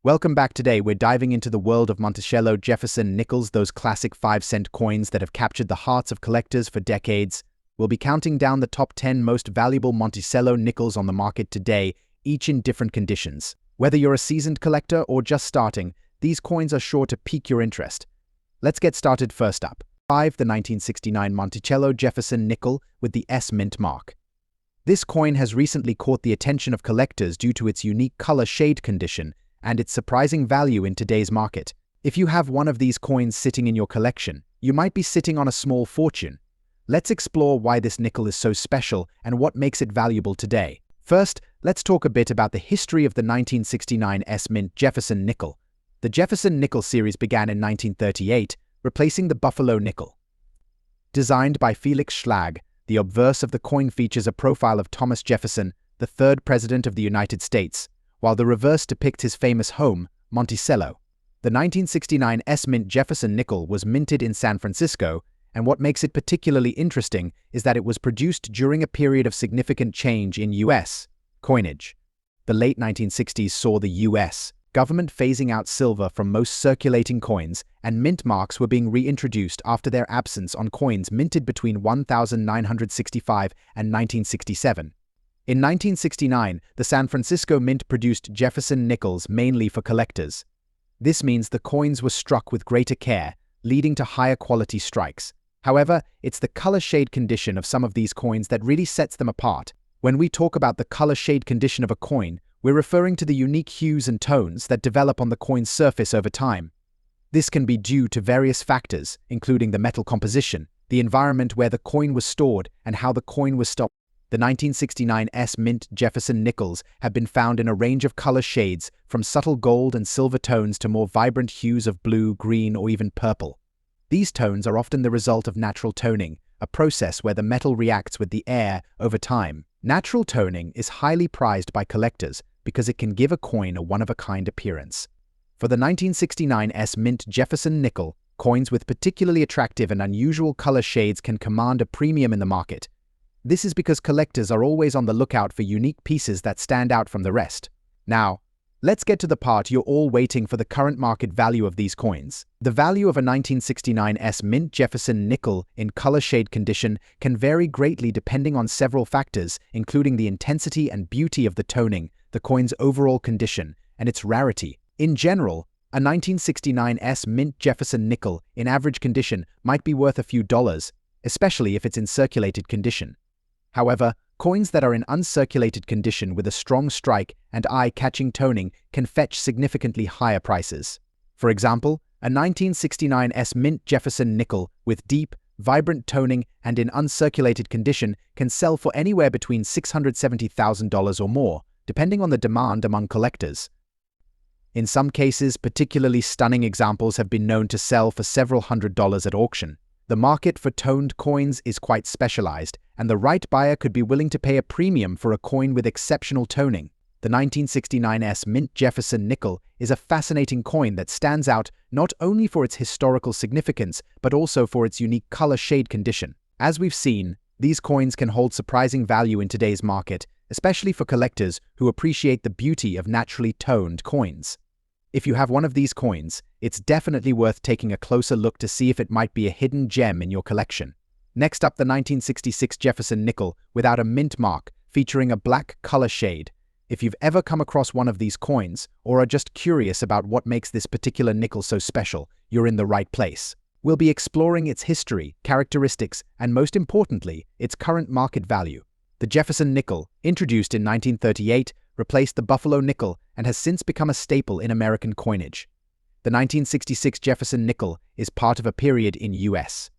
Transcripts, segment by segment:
Welcome back. Today, we're diving into the world of Monticello Jefferson nickels, those classic 5-cent coins that have captured the hearts of collectors for decades. We'll be counting down the top 10 most valuable Monticello nickels on the market today, each in different conditions. Whether you're a seasoned collector or just starting, these coins are sure to pique your interest. Let's get started. First up, 5. The 1969 Monticello Jefferson nickel with the S mint mark. This coin has recently caught the attention of collectors due to its unique color shade condition and its surprising value in today's market. If you have one of these coins sitting in your collection, you might be sitting on a small fortune. Let's explore why this nickel is so special and what makes it valuable today. First, let's talk a bit about the history of the 1969 S mint Jefferson nickel. The Jefferson nickel series began in 1938, replacing the Buffalo nickel. Designed by Felix Schlag, the obverse of the coin features a profile of Thomas Jefferson, the third president of the United States, while the reverse depicts his famous home, Monticello. The 1969 S mint Jefferson nickel was minted in San Francisco, and what makes it particularly interesting is that it was produced during a period of significant change in U.S. coinage. The late 1960s saw the U.S. government phasing out silver from most circulating coins, and mint marks were being reintroduced after their absence on coins minted between 1965 and 1967. In 1969, the San Francisco Mint produced Jefferson nickels mainly for collectors. This means the coins were struck with greater care, leading to higher quality strikes. However, it's the color shade condition of some of these coins that really sets them apart. When we talk about the color shade condition of a coin, we're referring to the unique hues and tones that develop on the coin's surface over time. This can be due to various factors, including the metal composition, the environment where the coin was stored, and how the coin was stopped. The 1969 S mint Jefferson nickels have been found in a range of color shades, from subtle gold and silver tones to more vibrant hues of blue, green, or even purple. These tones are often the result of natural toning, a process where the metal reacts with the air over time. Natural toning is highly prized by collectors because it can give a coin a one-of-a-kind appearance. For the 1969 S mint Jefferson nickel, coins with particularly attractive and unusual color shades can command a premium in the market. This is because collectors are always on the lookout for unique pieces that stand out from the rest. Now, let's get to the part you're all waiting for: the current market value of these coins. The value of a 1969 S mint Jefferson nickel in color shade condition can vary greatly depending on several factors, including the intensity and beauty of the toning, the coin's overall condition, and its rarity. In general, a 1969 S mint Jefferson nickel in average condition might be worth a few dollars, especially if it's in circulated condition. However, coins that are in uncirculated condition with a strong strike and eye-catching toning can fetch significantly higher prices. For example, a 1969 S mint Jefferson nickel with deep, vibrant toning and in uncirculated condition can sell for anywhere between $670,000 or more, depending on the demand among collectors. In some cases, particularly stunning examples have been known to sell for several $100s at auction. The market for toned coins is quite specialized, and the right buyer could be willing to pay a premium for a coin with exceptional toning. The 1969 S mint Jefferson nickel is a fascinating coin that stands out not only for its historical significance, but also for its unique color shade condition. As we've seen, these coins can hold surprising value in today's market, especially for collectors who appreciate the beauty of naturally toned coins. If you have one of these coins, it's definitely worth taking a closer look to see if it might be a hidden gem in your collection. Next up, the 1966 Jefferson nickel without a mint mark, featuring a black color shade. If you've ever come across one of these coins, or are just curious about what makes this particular nickel so special, you're in the right place. We'll be exploring its history, characteristics, and most importantly, its current market value. The Jefferson nickel, introduced in 1938, replaced the Buffalo nickel and has since become a staple in American coinage. The 1966 Jefferson nickel is part of a period in U.S.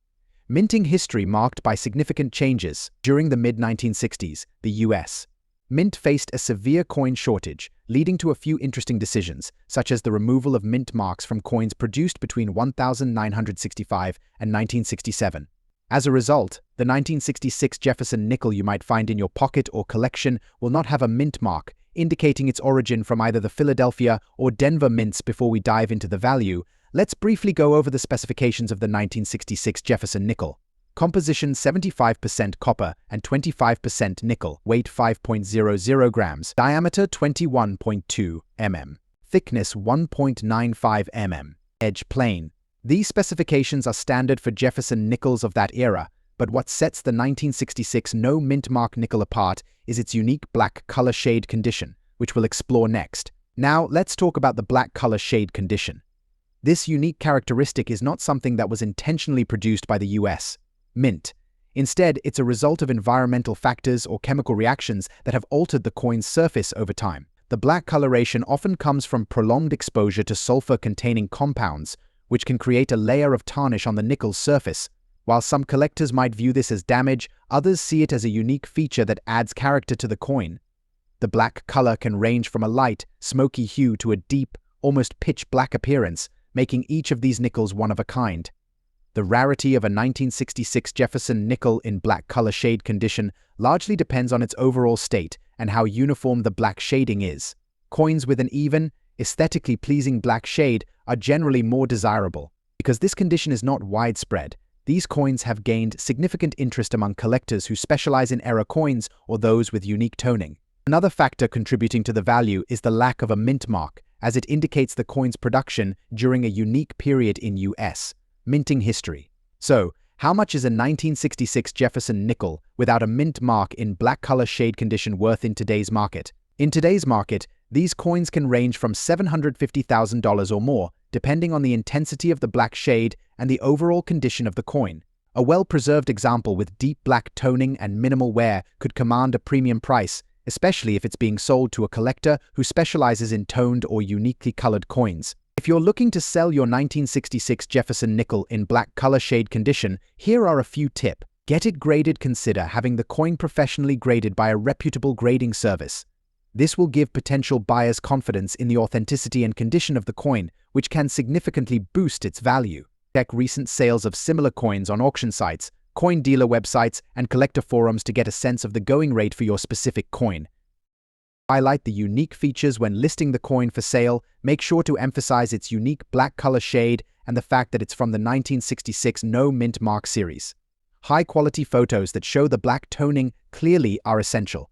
minting history marked by significant changes. During the mid-1960s, the U.S. mint faced a severe coin shortage, leading to a few interesting decisions, such as the removal of mint marks from coins produced between 1965 and 1967. As a result, the 1966 Jefferson nickel you might find in your pocket or collection will not have a mint mark, indicating its origin from either the Philadelphia or Denver mints. Before we dive into the value, let's briefly go over the specifications of the 1966 Jefferson nickel. Composition: 75% copper and 25% nickel. Weight: 5.00 grams. Diameter: 21.2 mm. thickness 1.95 mm, edge plain. These specifications are standard for Jefferson nickels of that era, but what sets the 1966 no mint mark nickel apart is its unique black color shade condition, which we'll explore next. Now, let's talk about the black color shade condition. This unique characteristic is not something that was intentionally produced by the US Mint. Instead, it's a result of environmental factors or chemical reactions that have altered the coin's surface over time. The black coloration often comes from prolonged exposure to sulfur-containing compounds, which can create a layer of tarnish on the nickel's surface. While some collectors might view this as damage, others see it as a unique feature that adds character to the coin. The black color can range from a light, smoky hue to a deep, almost pitch black appearance, making each of these nickels one of a kind. The rarity of a 1966 Jefferson nickel in black color shade condition largely depends on its overall state and how uniform the black shading is. Coins with an even, aesthetically pleasing black shade are generally more desirable. Because this condition is not widespread, these coins have gained significant interest among collectors who specialize in era coins or those with unique toning. Another factor contributing to the value is the lack of a mint mark, as it indicates the coin's production during a unique period in US minting history. So, how much is a 1966 Jefferson nickel without a mint mark in black color shade condition worth in today's market? In today's market, these coins can range from $750,000 or more, depending on the intensity of the black shade and the overall condition of the coin. A well-preserved example with deep black toning and minimal wear could command a premium price, especially if it's being sold to a collector who specializes in toned or uniquely colored coins. If you're looking to sell your 1966 Jefferson nickel in black color shade condition, here are a few tips. Get it graded. Consider having the coin professionally graded by a reputable grading service. This will give potential buyers confidence in the authenticity and condition of the coin, which can significantly boost its value. Check recent sales of similar coins on auction sites, coin dealer websites, and collector forums to get a sense of the going rate for your specific coin. Highlight the unique features when listing the coin for sale. Make sure to emphasize its unique black color shade and the fact that it's from the 1966 no mint mark series. High-quality photos that show the black toning clearly are essential.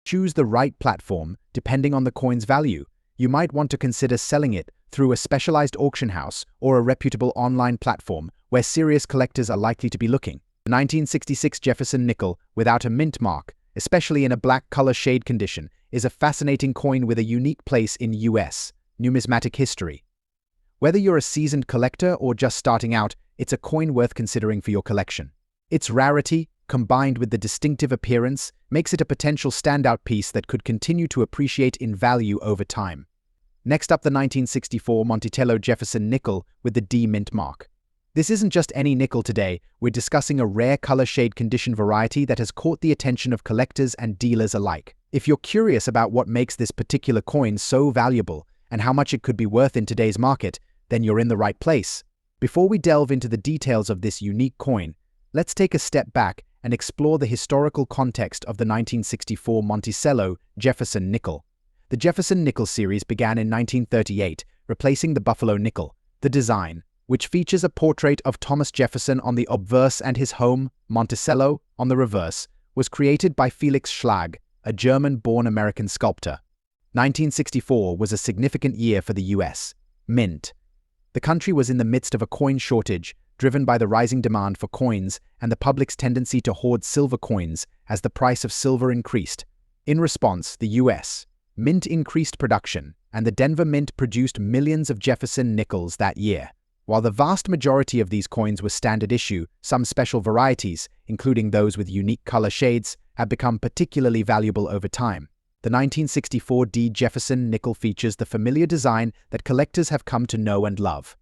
Choose the right platform depending on the coin's value. You might want to consider selling it through a specialized auction house or a reputable online platform where serious collectors are likely to be looking. The 1966 Jefferson nickel without a mint mark, especially in a black color shade condition, is a fascinating coin with a unique place in US numismatic history. Whether you're a seasoned collector or just starting out, it's a coin worth considering for your collection. Its rarity, combined with the distinctive appearance, makes it a potential standout piece that could continue to appreciate in value over time. Next up, the 1964 Monticello Jefferson nickel with the D mint mark. This isn't just any nickel today, we're discussing a rare color shade condition variety that has caught the attention of collectors and dealers alike. If you're curious about what makes this particular coin so valuable and how much it could be worth in today's market, then you're in the right place. Before we delve into the details of this unique coin, let's take a step back and explore the historical context of the 1964 Monticello Jefferson nickel. The Jefferson nickel series began in 1938, replacing the Buffalo nickel. The design, which features a portrait of Thomas Jefferson on the obverse and his home, Monticello, on the reverse, was created by Felix Schlag, a German-born American sculptor. 1964 was a significant year for the US Mint. The country was in the midst of a coin shortage, driven by the rising demand for coins and the public's tendency to hoard silver coins as the price of silver increased. In response, the US Mint increased production, and the Denver Mint produced millions of Jefferson nickels that year. While the vast majority of these coins were standard issue, some special varieties, including those with unique color shades, have become particularly valuable over time. The 1964 D Jefferson nickel features the familiar design that collectors have come to know and love.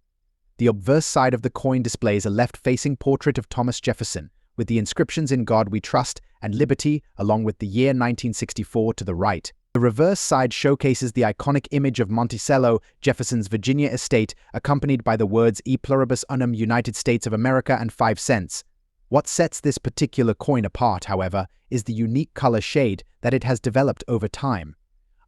The obverse side of the coin displays a left-facing portrait of Thomas Jefferson, with the inscriptions "In God We Trust" and "Liberty," along with the year 1964 to the right. The reverse side showcases the iconic image of Monticello, Jefferson's Virginia estate, accompanied by the words "E pluribus unum United States of America" and 5 cents. What sets this particular coin apart, however, is the unique color shade that it has developed over time.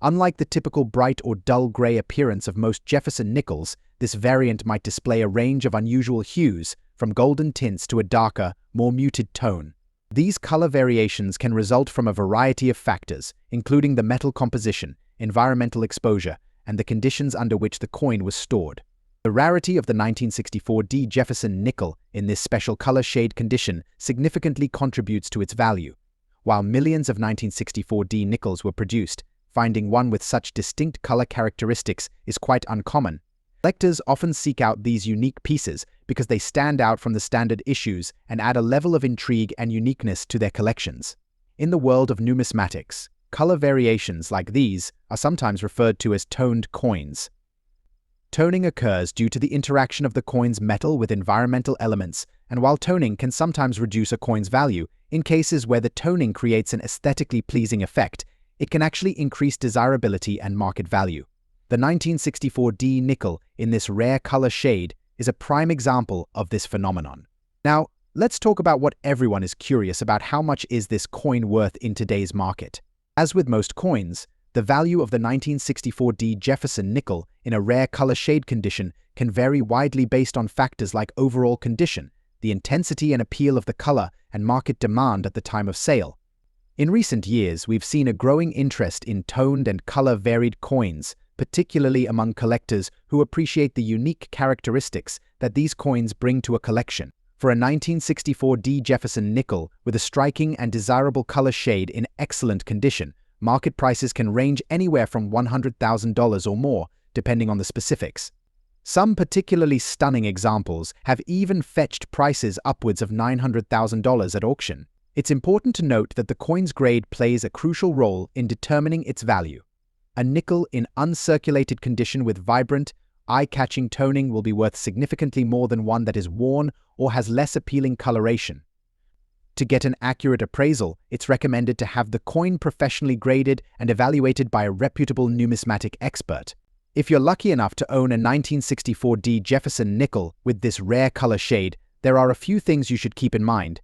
Unlike the typical bright or dull gray appearance of most Jefferson nickels, this variant might display a range of unusual hues, from golden tints to a darker, more muted tone. These color variations can result from a variety of factors, including the metal composition, environmental exposure, and the conditions under which the coin was stored. The rarity of the 1964D Jefferson nickel in this special color shade condition significantly contributes to its value. While millions of 1964D nickels were produced, finding one with such distinct color characteristics is quite uncommon. Collectors often seek out these unique pieces because they stand out from the standard issues and add a level of intrigue and uniqueness to their collections. In the world of numismatics, color variations like these are sometimes referred to as toned coins. Toning occurs due to the interaction of the coin's metal with environmental elements, and while toning can sometimes reduce a coin's value, in cases where the toning creates an aesthetically pleasing effect, it can actually increase desirability and market value. The 1964D nickel in this rare color shade is a prime example of this phenomenon. Now, let's talk about what everyone is curious about: how much is this coin worth in today's market? As with most coins, the value of the 1964D Jefferson nickel in a rare color shade condition can vary widely based on factors like overall condition, the intensity and appeal of the color, and market demand at the time of sale. In recent years, we've seen a growing interest in toned and color-varied coins, particularly among collectors who appreciate the unique characteristics that these coins bring to a collection. For a 1964D Jefferson nickel with a striking and desirable color shade in excellent condition, market prices can range anywhere from $100,000 or more, depending on the specifics. Some particularly stunning examples have even fetched prices upwards of $900,000 at auction. It's important to note that the coin's grade plays a crucial role in determining its value. A nickel in uncirculated condition with vibrant, eye-catching toning will be worth significantly more than one that is worn or has less appealing coloration. To get an accurate appraisal, it's recommended to have the coin professionally graded and evaluated by a reputable numismatic expert. If you're lucky enough to own a 1964D Jefferson nickel with this rare color shade, there are a few things you should keep in mind.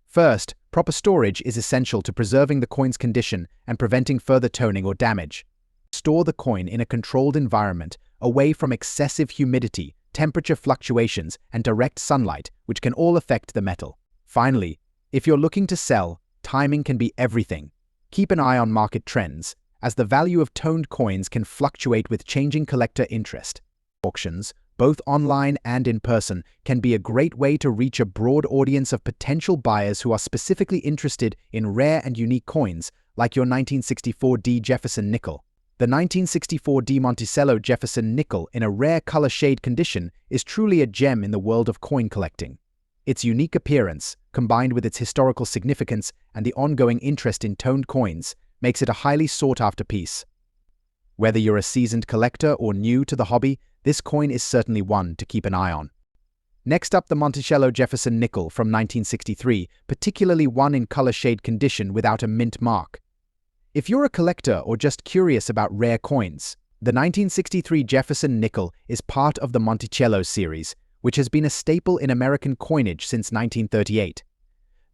First, proper storage is essential to preserving the coin's condition and preventing further toning or damage. Store the coin in a controlled environment, away from excessive humidity, temperature fluctuations, and direct sunlight, which can all affect the metal. Finally, if you're looking to sell, timing can be everything. Keep an eye on market trends, as the value of toned coins can fluctuate with changing collector interest. Auctions, both online and in person, can be a great way to reach a broad audience of potential buyers who are specifically interested in rare and unique coins, like your 1964D Jefferson nickel. The 1964D Monticello Jefferson nickel in a rare color shade condition is truly a gem in the world of coin collecting. Its unique appearance, combined with its historical significance and the ongoing interest in toned coins, makes it a highly sought-after piece. Whether you're a seasoned collector or new to the hobby, this coin is certainly one to keep an eye on. Next up, the Monticello Jefferson nickel from 1963, particularly one in color shade condition without a mint mark. If you're a collector or just curious about rare coins, the 1963 Jefferson nickel is part of the Monticello series, which has been a staple in American coinage since 1938.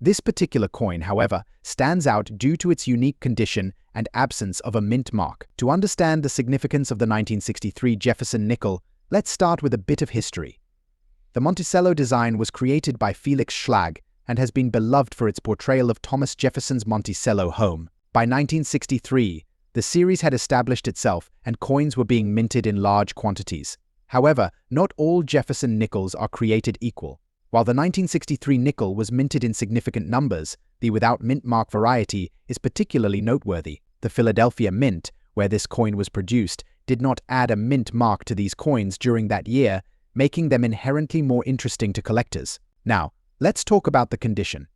This particular coin, however, stands out due to its unique condition and absence of a mint mark. To understand the significance of the 1963 Jefferson nickel, let's start with a bit of history. The Monticello design was created by Felix Schlag and has been beloved for its portrayal of Thomas Jefferson's Monticello home. By 1963, the series had established itself and coins were being minted in large quantities. However, not all Jefferson nickels are created equal. While the 1963 nickel was minted in significant numbers, the without mint mark variety is particularly noteworthy. The Philadelphia Mint, where this coin was produced, did not add a mint mark to these coins during that year, making them inherently more interesting to collectors. Now, let's talk about the condition.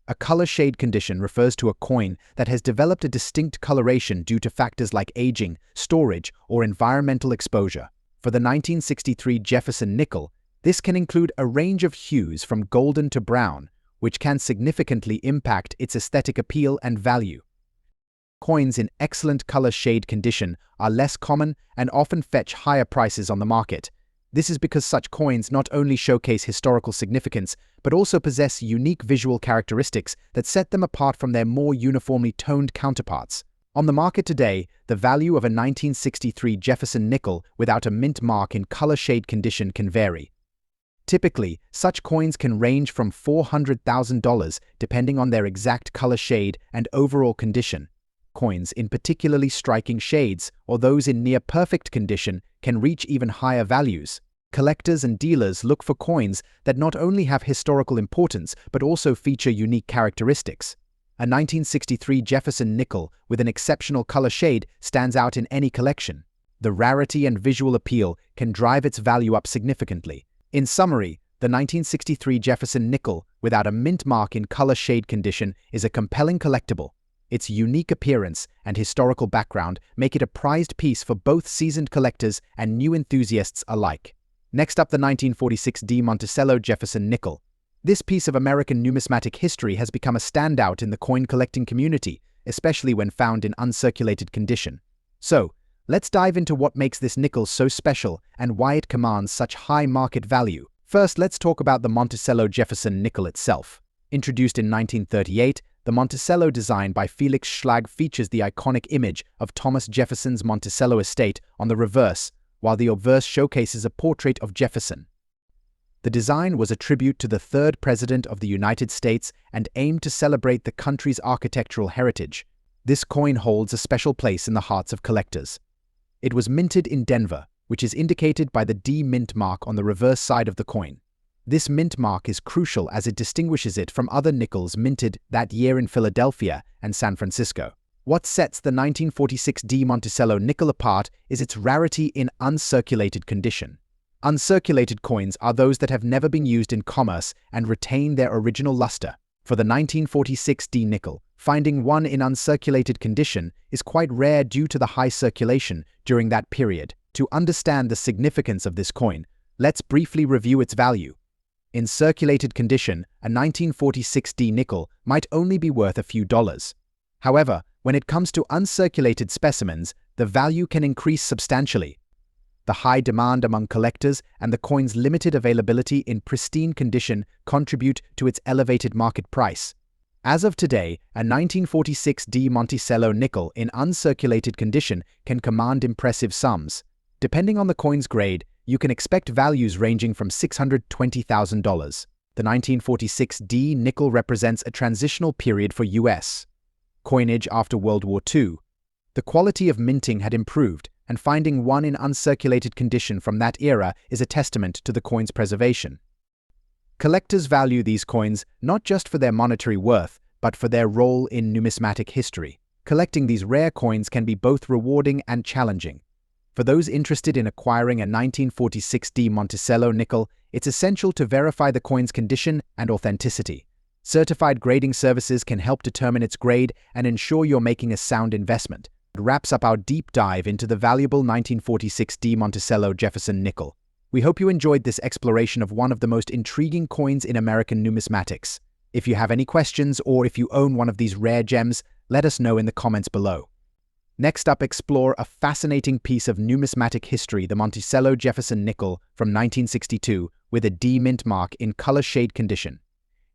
A color shade condition refers to a coin that has developed a distinct coloration due to factors like aging, storage, or environmental exposure. For the 1963 Jefferson nickel, this can include a range of hues from golden to brown, which can significantly impact its aesthetic appeal and value. Coins in excellent color shade condition are less common and often fetch higher prices on the market. This is because such coins not only showcase historical significance, but also possess unique visual characteristics that set them apart from their more uniformly toned counterparts. On the market today, the value of a 1963 Jefferson nickel without a mint mark in color shade condition can vary. Typically, such coins can range from $400,000 depending on their exact color shade and overall condition. Coins in particularly striking shades or those in near-perfect condition can reach even higher values. Collectors and dealers look for coins that not only have historical importance but also feature unique characteristics. A 1963 Jefferson nickel with an exceptional color shade stands out in any collection. The rarity and visual appeal can drive its value up significantly. In summary, the 1963 Jefferson nickel without a mint mark in color shade condition is a compelling collectible. Its unique appearance and historical background make it a prized piece for both seasoned collectors and new enthusiasts alike. Next up, the 1946 D Monticello Jefferson nickel. This piece of American numismatic history has become a standout in the coin collecting community, especially when found in uncirculated condition. So, let's dive into what makes this nickel so special and why it commands such high market value. First, let's talk about the Monticello Jefferson nickel itself. Introduced in 1938, the Monticello design by Felix Schlag features the iconic image of Thomas Jefferson's Monticello estate on the reverse, while the obverse showcases a portrait of Jefferson. The design was a tribute to the third President of the United States and aimed to celebrate the country's architectural heritage. This coin holds a special place in the hearts of collectors. It was minted in Denver, which is indicated by the D mint mark on the reverse side of the coin. This mint mark is crucial as it distinguishes it from other nickels minted that year in Philadelphia and San Francisco. What sets the 1946 D Monticello nickel apart is its rarity in uncirculated condition. Uncirculated coins are those that have never been used in commerce and retain their original luster. For the 1946 D nickel, finding one in uncirculated condition is quite rare due to the high circulation during that period. To understand the significance of this coin, let's briefly review its value. In circulated condition, a 1946 D nickel might only be worth a few dollars. However, when it comes to uncirculated specimens, the value can increase substantially. The high demand among collectors and the coin's limited availability in pristine condition contribute to its elevated market price. As of today, a 1946 D Monticello nickel in uncirculated condition can command impressive sums. Depending on the coin's grade, you can expect values ranging from $620,000. The 1946 D nickel represents a transitional period for U.S. coinage after World War II. The quality of minting had improved, and finding one in uncirculated condition from that era is a testament to the coin's preservation. Collectors value these coins not just for their monetary worth, but for their role in numismatic history. Collecting these rare coins can be both rewarding and challenging. For those interested in acquiring a 1946 D Monticello nickel, it's essential to verify the coin's condition and authenticity. Certified grading services can help determine its grade and ensure you're making a sound investment. It wraps up our deep dive into the valuable 1946 D Monticello Jefferson nickel. We hope you enjoyed this exploration of one of the most intriguing coins in American numismatics. If you have any questions or if you own one of these rare gems, let us know in the comments below. Next up, explore a fascinating piece of numismatic history, the Monticello Jefferson nickel from 1962 with a D mint mark in color shade condition.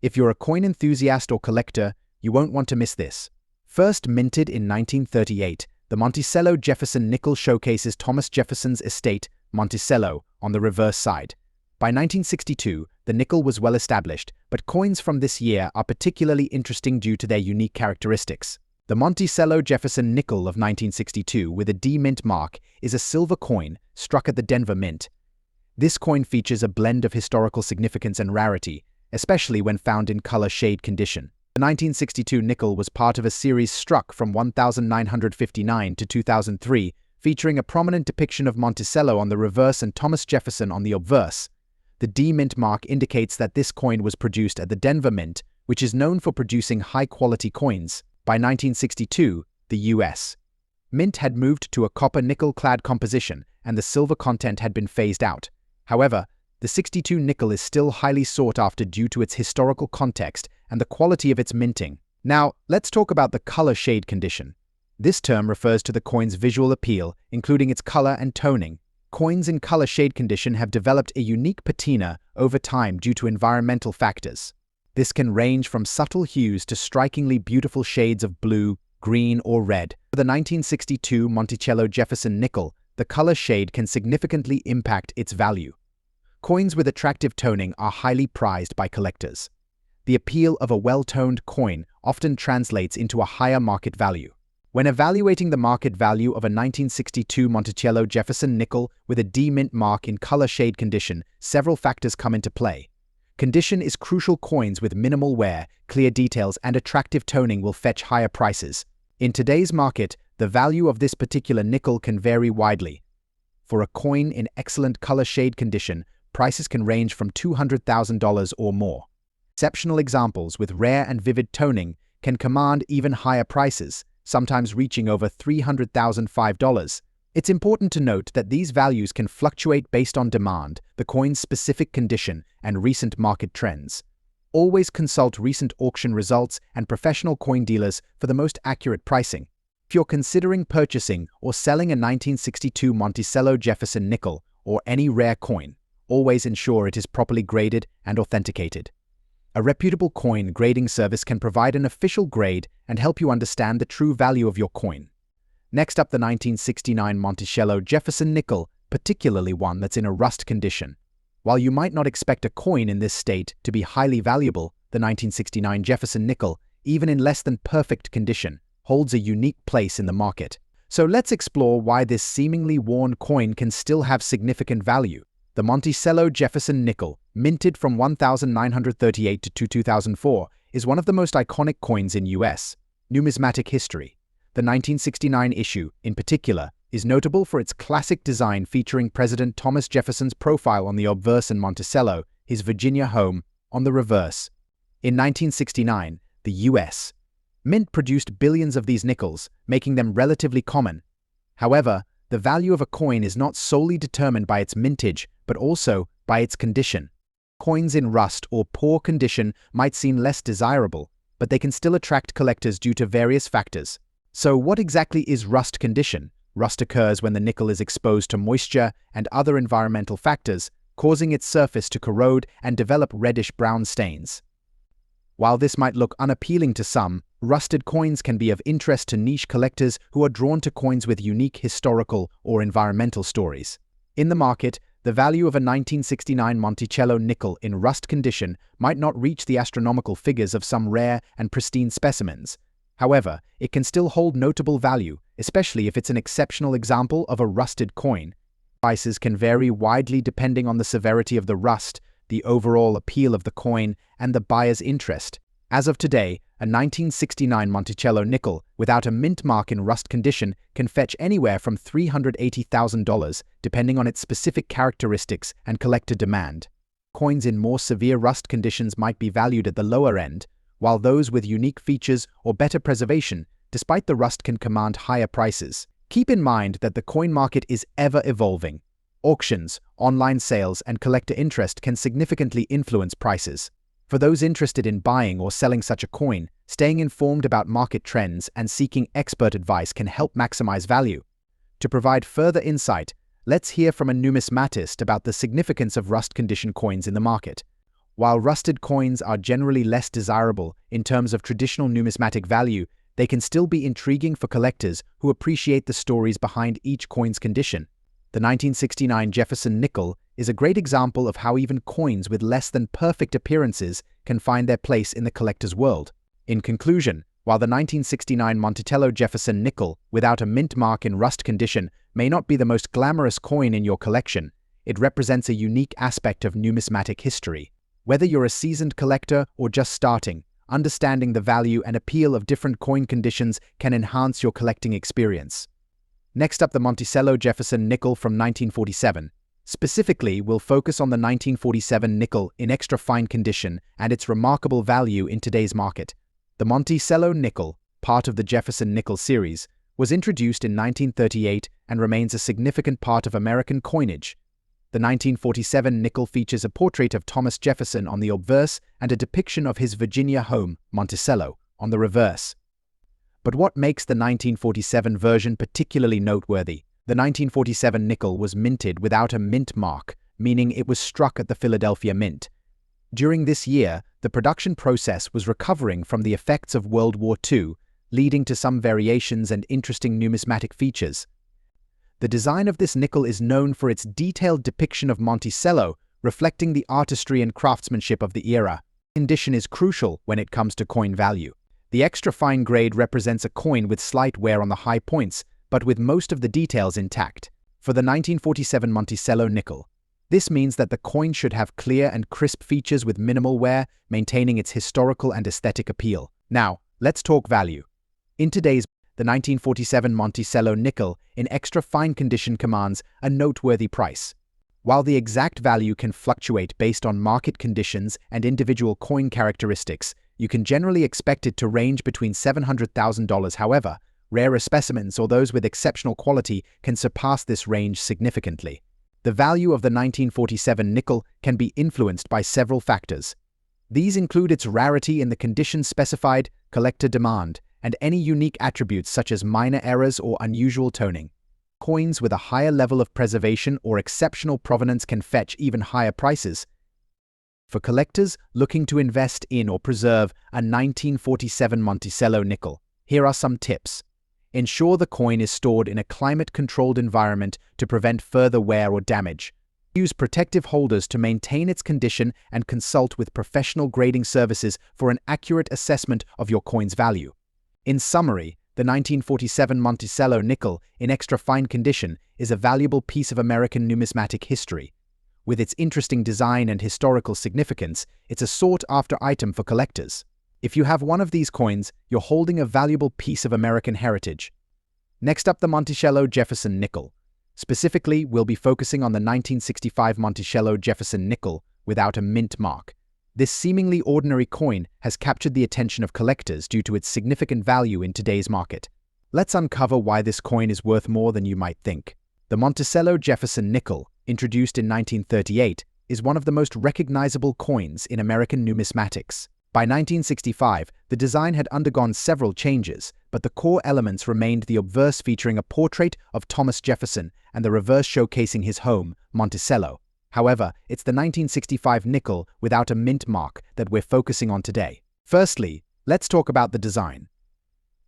If you're a coin enthusiast or collector, you won't want to miss this. First minted in 1938, the Monticello Jefferson nickel showcases Thomas Jefferson's estate, Monticello, on the reverse side. By 1962, the nickel was well established, but coins from this year are particularly interesting due to their unique characteristics. The Monticello Jefferson nickel of 1962 with a D mint mark is a silver coin struck at the Denver Mint. This coin features a blend of historical significance and rarity, especially when found in color shade condition. The 1962 nickel was part of a series struck from 1959 to 2003, featuring a prominent depiction of Monticello on the reverse and Thomas Jefferson on the obverse. The D mint mark indicates that this coin was produced at the Denver Mint, which is known for producing high-quality coins. By 1962, the U.S. Mint had moved to a copper-nickel-clad composition, and the silver content had been phased out. However, the 62 nickel is still highly sought after due to its historical context and the quality of its minting. Now, let's talk about the color shade condition. This term refers to the coin's visual appeal, including its color and toning. Coins in color shade condition have developed a unique patina over time due to environmental factors. This can range from subtle hues to strikingly beautiful shades of blue, green, or red. For the 1962 Monticello Jefferson nickel, the color shade can significantly impact its value. Coins with attractive toning are highly prized by collectors. The appeal of a well-toned coin often translates into a higher market value. When evaluating the market value of a 1962 Monticello Jefferson nickel with a D mint mark in color shade condition, several factors come into play. Condition is crucial. Coins with minimal wear, clear details, and attractive toning will fetch higher prices. In today's market, the value of this particular nickel can vary widely. For a coin in excellent color shade condition, prices can range from $200,000 or more. Exceptional examples with rare and vivid toning can command even higher prices, sometimes reaching over $300,005. It's important to note that these values can fluctuate based on demand, the coin's specific condition, and recent market trends. Always consult recent auction results and professional coin dealers for the most accurate pricing. If you're considering purchasing or selling a 1962 Monticello Jefferson nickel or any rare coin, always ensure it is properly graded and authenticated. A reputable coin grading service can provide an official grade and help you understand the true value of your coin. Next up, the 1969 Monticello Jefferson nickel, particularly one that's in a rust condition. While you might not expect a coin in this state to be highly valuable, the 1969 Jefferson nickel, even in less than perfect condition, holds a unique place in the market. So let's explore why this seemingly worn coin can still have significant value. The Monticello Jefferson nickel, minted from 1938 to 2004, is one of the most iconic coins in U.S. numismatic history. The 1969 issue, in particular, is notable for its classic design featuring President Thomas Jefferson's profile on the obverse and Monticello, his Virginia home, on the reverse. In 1969, the U.S. Mint produced billions of these nickels, making them relatively common. However, the value of a coin is not solely determined by its mintage, but also by its condition. Coins in rust or poor condition might seem less desirable, but they can still attract collectors due to various factors. So what exactly is rust condition? Rust occurs when the nickel is exposed to moisture and other environmental factors, causing its surface to corrode and develop reddish-brown stains. While this might look unappealing to some, rusted coins can be of interest to niche collectors who are drawn to coins with unique historical or environmental stories. In the market, the value of a 1969 Monticello nickel in rust condition might not reach the astronomical figures of some rare and pristine specimens. However, it can still hold notable value, especially if it's an exceptional example of a rusted coin. Prices can vary widely depending on the severity of the rust, the overall appeal of the coin, and the buyer's interest. As of today, a 1969 Monticello nickel without a mint mark in rust condition can fetch anywhere from $380,000, depending on its specific characteristics and collector demand. Coins in more severe rust conditions might be valued at the lower end, while those with unique features or better preservation, despite the rust, can command higher prices. Keep in mind that the coin market is ever evolving. Auctions, online sales, and collector interest can significantly influence prices. For those interested in buying or selling such a coin, staying informed about market trends and seeking expert advice can help maximize value. To provide further insight, let's hear from a numismatist about the significance of rust-condition coins in the market. While rusted coins are generally less desirable in terms of traditional numismatic value, they can still be intriguing for collectors who appreciate the stories behind each coin's condition. The 1969 Jefferson nickel is a great example of how even coins with less than perfect appearances can find their place in the collector's world. In conclusion, while the 1969 Monticello Jefferson nickel without a mint mark in rust condition may not be the most glamorous coin in your collection, it represents a unique aspect of numismatic history. Whether you're a seasoned collector or just starting, understanding the value and appeal of different coin conditions can enhance your collecting experience. Next up, the Monticello Jefferson nickel from 1947. Specifically, we'll focus on the 1947 nickel in extra fine condition and its remarkable value in today's market. The Monticello nickel, part of the Jefferson nickel series, was introduced in 1938 and remains a significant part of American coinage. The 1947 nickel features a portrait of Thomas Jefferson on the obverse and a depiction of his Virginia home, Monticello, on the reverse. But what makes the 1947 version particularly noteworthy? The 1947 nickel was minted without a mint mark, meaning it was struck at the Philadelphia Mint. During this year, the production process was recovering from the effects of World War II, leading to some variations and interesting numismatic features. The design of this nickel is known for its detailed depiction of Monticello, reflecting the artistry and craftsmanship of the era. Condition is crucial when it comes to coin value. The extra fine grade represents a coin with slight wear on the high points, but with most of the details intact. For the 1947 Monticello nickel, this means that the coin should have clear and crisp features with minimal wear, maintaining its historical and aesthetic appeal. Now, let's talk value. In today's, the 1947 Monticello nickel in extra fine condition commands a noteworthy price. While the exact value can fluctuate based on market conditions and individual coin characteristics, you can generally expect it to range between $700,000. However, rarer specimens or those with exceptional quality can surpass this range significantly. The value of the 1947 nickel can be influenced by several factors. These include its rarity in the conditions specified, collector demand, and any unique attributes such as minor errors or unusual toning. Coins with a higher level of preservation or exceptional provenance can fetch even higher prices. For collectors looking to invest in or preserve a 1947 Monticello nickel, here are some tips. Ensure the coin is stored in a climate-controlled environment to prevent further wear or damage. Use protective holders to maintain its condition and consult with professional grading services for an accurate assessment of your coin's value. In summary, the 1947 Monticello nickel in extra fine condition is a valuable piece of American numismatic history. With its interesting design and historical significance, it's a sought-after item for collectors. If you have one of these coins, you're holding a valuable piece of American heritage. Next up, the Monticello Jefferson nickel. Specifically, we'll be focusing on the 1965 Monticello Jefferson nickel without a mint mark. This seemingly ordinary coin has captured the attention of collectors due to its significant value in today's market. Let's uncover why this coin is worth more than you might think. The Monticello Jefferson nickel, introduced in 1938, is one of the most recognizable coins in American numismatics. By 1965, the design had undergone several changes, but the core elements remained: the obverse featuring a portrait of Thomas Jefferson and the reverse showcasing his home, Monticello. However, it's the 1965 nickel without a mint mark that we're focusing on today. Firstly, let's talk about the design.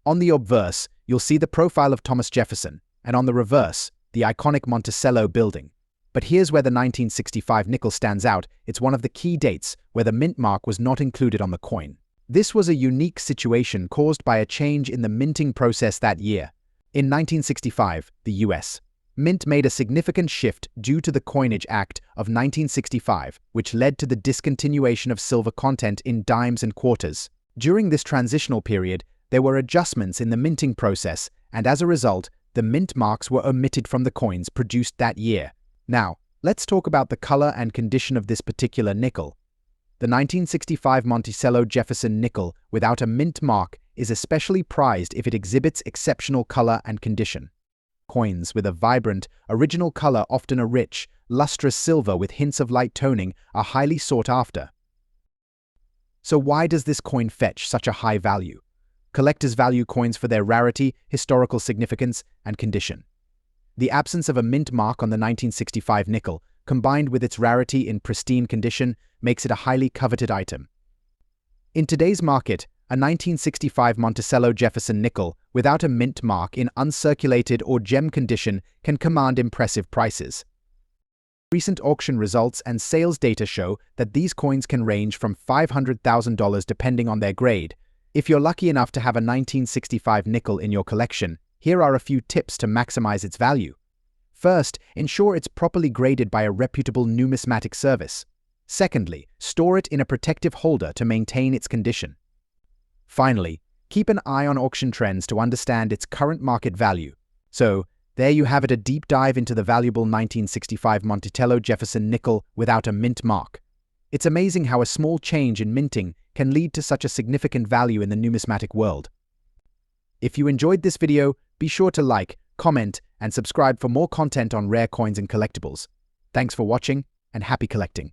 On the obverse, you'll see the profile of Thomas Jefferson, and on the reverse, the iconic Monticello building. But here's where the 1965 nickel stands out. It's one of the key dates where the mint mark was not included on the coin. This was a unique situation caused by a change in the minting process that year. In 1965, the U.S. Mint made a significant shift due to the Coinage Act of 1965, which led to the discontinuation of silver content in dimes and quarters. During this transitional period, there were adjustments in the minting process, and as a result, the mint marks were omitted from the coins produced that year. Now, let's talk about the color and condition of this particular nickel. The 1965 Monticello Jefferson nickel without a mint mark is especially prized if it exhibits exceptional color and condition. Coins with a vibrant, original color, often a rich, lustrous silver with hints of light toning, are highly sought after. So why does this coin fetch such a high value? Collectors value coins for their rarity, historical significance, and condition. The absence of a mint mark on the 1965 nickel, combined with its rarity in pristine condition, makes it a highly coveted item. In today's market, a 1965 Monticello Jefferson nickel without a mint mark in uncirculated or gem condition can command impressive prices. Recent auction results and sales data show that these coins can range from $500,000 depending on their grade. If you're lucky enough to have a 1965 nickel in your collection, here are a few tips to maximize its value. First, ensure it's properly graded by a reputable numismatic service. Secondly, store it in a protective holder to maintain its condition. Finally, keep an eye on auction trends to understand its current market value. So, there you have it, a deep dive into the valuable 1965 Monticello Jefferson nickel without a mint mark. It's amazing how a small change in minting can lead to such a significant value in the numismatic world. If you enjoyed this video, be sure to like, comment, and subscribe for more content on rare coins and collectibles. Thanks for watching, and happy collecting.